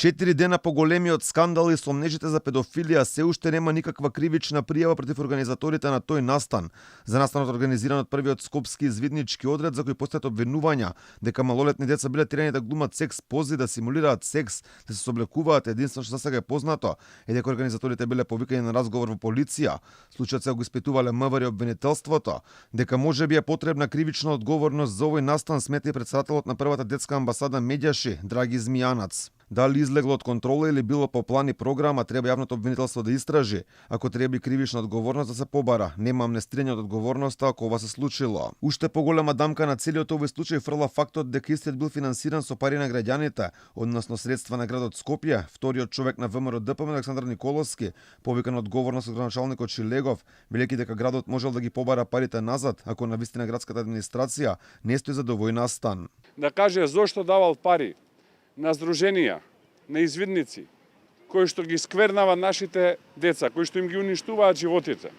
4 дена по големиот скандал и сомнежите за педофилија се уште нема никаква кривична пријава против организаторите на тој настан. За настанот организиран од првиот скопски извиднички одред за кој постојат обвинувања дека малолетни деца биле терени да глумат секс пози, да симулираат секс, да се соблекуваат, единствено што засега е познато е дека организаторите биле повикани на разговор во полиција. Случајот се го испитувале МВР и обвинителството. Дека можеби е потребна кривична одговорност за овој настан смети претседателот на првата детска амбасада Медјаши, Драги Змијанац. Дали излегло од контрола или било по план и програма, треба јавното обвинителство да истражи. Ако треба и кривична одговорност да се побара, нема амнестирање од одговорноста ако ова се случило. Уште поголема дамка на целиот овој случај фрла фактот дека истиот бил финансиран со пари на граѓаните, односно средства на градот Скопје. Вториот човек на ВМРО ДПМН Александар Николовски, повикан одговорност од градоначалникот Шилегов, велејќи дека градот можел да ги побара парите назад ако навистина градската администрација не стои за овој настан. Да каже зошто давал пари на здруженија, на извидници, кои што ги сквернаваат нашите деца, кои што им ги уништуваат животите.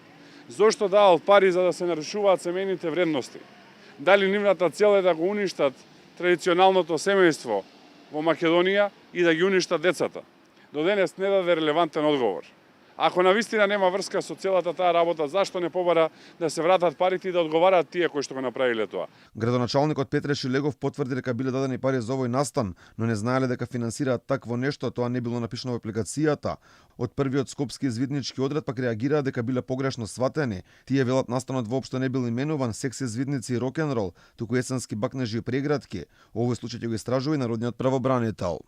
Зошто давал пари за да се нарушуваат семејните вредности? Дали нивната цел е да го уништат традиционалното семејство во Македонија и да ги уништат децата? До денес не даде релевантен одговор. Ако навистина нема врска со целата таа работа, зашто не побара да се вратат парите и да одговараат тие кои што го направиле тоа? Градоначалникот Петре Шилегов потврди дека биле дадени пари за овој настан, но не знаеле дека финансираат такво нешто, тоа не било напишано во апликацијата. Од првиот скопски извиднички одред пак реагираа дека биле погрешно сватени. Тие велат настанот воопшто не бил именуван секс извидници и рок-н-рол, туку есенски бакнежи и прегратки. Овој случај ќе го истражува и народниот правобранител.